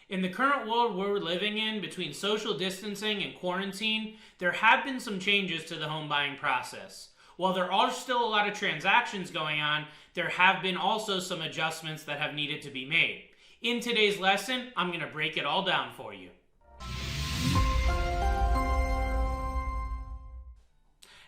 In the current world we're living in, between social distancing and quarantine, there have been some changes to the home buying process. While there are still a lot of transactions going on, there have been also some adjustments that have needed to be made. In today's lesson, I'm going to break it all down for you.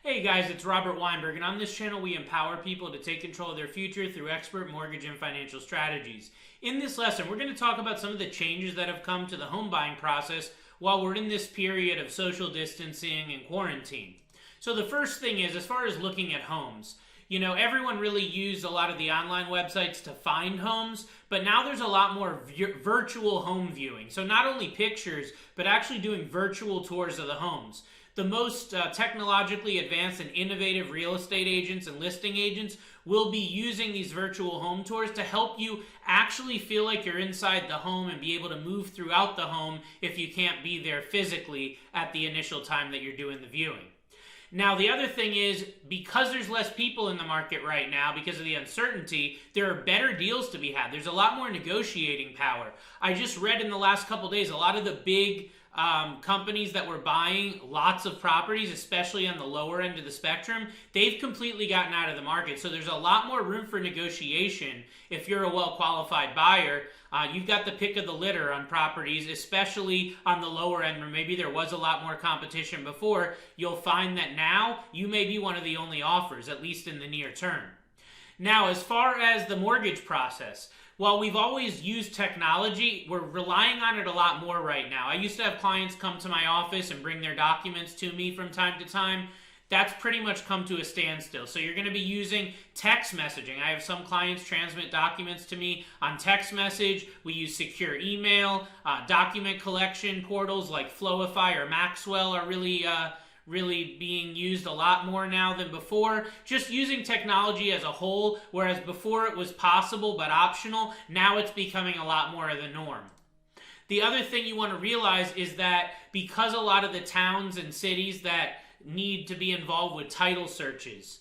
Hey guys, it's Robert Weinberg, and on this channel we empower people to take control of their future through expert mortgage and financial strategies. In this lesson, we're going to talk about some of the changes that have come to the home buying process while we're in this period of social distancing and quarantine. So the first thing is, as far as looking at homes, everyone really used a lot of the online websites to find homes, but now there's a lot more virtual home viewing. So not only pictures, but actually doing virtual tours of the homes. The most technologically advanced and innovative real estate agents and listing agents will be using these virtual home tours to help you actually feel like you're inside the home and be able to move throughout the home if you can't be there physically at the initial time that you're doing the viewing. Now, the other thing is, because there's less people in the market right now, because of the uncertainty, there are better deals to be had. There's a lot more negotiating power. I just read in the last couple days, a lot of the big companies that were buying lots of properties, especially on the lower end of the spectrum, they've completely gotten out of the market. So there's a lot more room for negotiation if you're a well-qualified buyer. You've got the pick of the litter on properties, especially on the lower end where maybe there was a lot more competition before. You'll find that now you may be one of the only offers, at least in the near term. Now, as far as the mortgage process, while we've always used technology, we're relying on it a lot more right now. I used to have clients come to my office and bring their documents to me from time to time. That's pretty much come to a standstill. So you're going to be using text messaging. I have some clients transmit documents to me on text message. We use secure email. Document collection portals like Flowify or Maxwell are really being used a lot more now than before. Just using technology as a whole, whereas before it was possible but optional, now it's becoming a lot more of the norm. The other thing you want to realize is that because a lot of the towns and cities that need to be involved with title searches,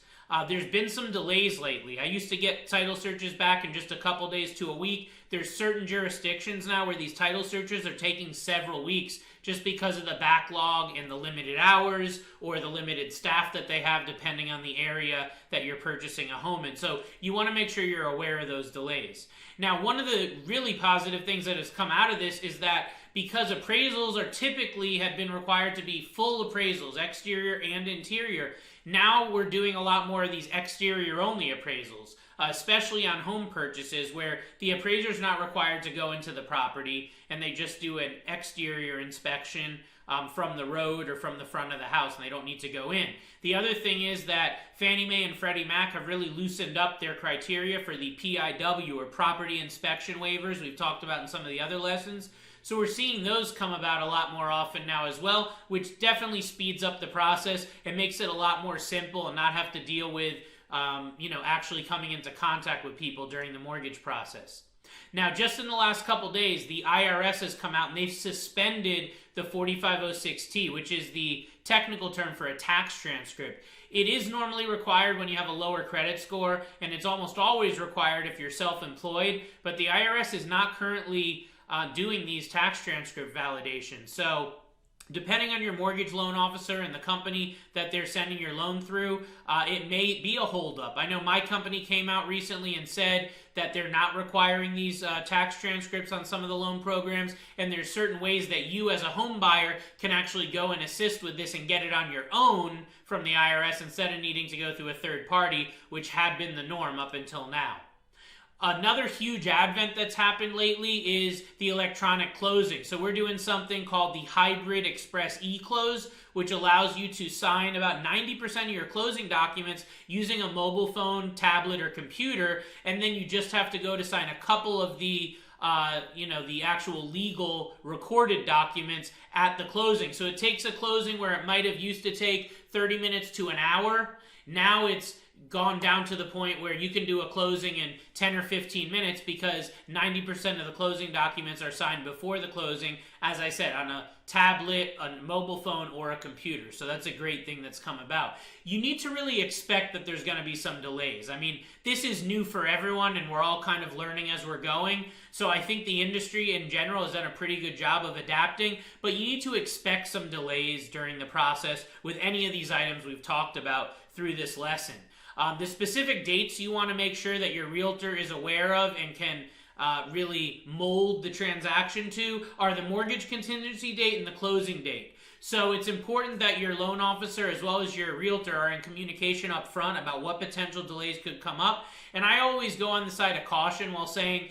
there's been some delays lately. I used to get title searches back in just a couple days to a week. There's certain jurisdictions now where these title searches are taking several weeks just because of the backlog and the limited hours or the limited staff that they have depending on the area that you're purchasing a home in. So you want to make sure you're aware of those delays. Now, one of the really positive things that has come out of this is that because appraisals are typically have been required to be full appraisals, exterior and interior, now we're doing a lot more of these exterior-only appraisals, especially on home purchases where the appraiser is not required to go into the property and they just do an exterior inspection from the road or from the front of the house, and they don't need to go in. The other thing is that Fannie Mae and Freddie Mac have really loosened up their criteria for the PIW, or property inspection waivers, we've talked about in some of the other lessons. So we're seeing those come about a lot more often now as well, which definitely speeds up the process and makes it a lot more simple and not have to deal with actually coming into contact with people during the mortgage process. Now, just in the last couple days, the IRS has come out and they've suspended the 4506T, which is the technical term for a tax transcript. It is normally required when you have a lower credit score, and it's almost always required if you're self-employed, but the IRS is not currently doing these tax transcript validations. So depending on your mortgage loan officer and the company that they're sending your loan through, it may be a holdup. I know my company came out recently and said that they're not requiring these tax transcripts on some of the loan programs, and there's certain ways that you as a home buyer can actually go and assist with this and get it on your own from the IRS instead of needing to go through a third party, which had been the norm up until now. Another huge advent that's happened lately is the electronic closing. So we're doing something called the Hybrid Express e-close, which allows you to sign about 90% of your closing documents using a mobile phone, tablet, or computer, and then you just have to go to sign a couple of the the actual legal recorded documents at the closing. So it takes a closing where it might have used to take 30 minutes to an hour. Now it's gone down to the point where you can do a closing in 10 or 15 minutes because 90% of the closing documents are signed before the closing, as I said, on a tablet, a mobile phone, or a computer. So that's a great thing that's come about. You need to really expect that there's going to be some delays. I mean, this is new for everyone, and we're all kind of learning as we're going. So I think the industry in general has done a pretty good job of adapting, but you need to expect some delays during the process with any of these items we've talked about through this lesson. The specific dates you want to make sure that your realtor is aware of and can really mold the transaction to are the mortgage contingency date and the closing date. So it's important that your loan officer as well as your realtor are in communication up front about what potential delays could come up. And I always go on the side of caution while saying,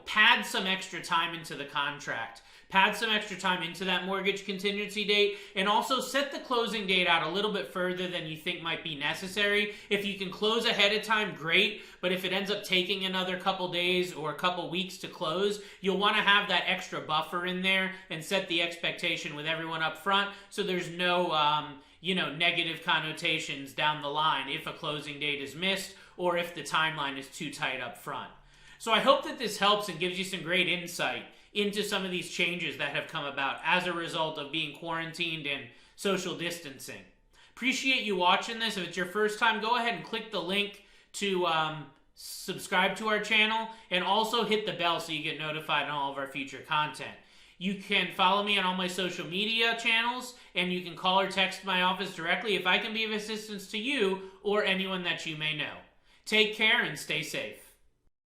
pad some extra time into the contract. Pad some extra time into that mortgage contingency date, and also set the closing date out a little bit further than you think might be necessary. If you can close ahead of time, great, but if it ends up taking another couple days or a couple weeks to close, you'll want to have that extra buffer in there and set the expectation with everyone up front so there's no negative connotations down the line if a closing date is missed or if the timeline is too tight up front. So I hope that this helps and gives you some great insight into some of these changes that have come about as a result of being quarantined and social distancing. Appreciate you watching this. If it's your first time, go ahead and click the link to subscribe to our channel, and also hit the bell so you get notified on all of our future content. You can follow me on all my social media channels, and you can call or text my office directly if I can be of assistance to you or anyone that you may know. Take care and stay safe.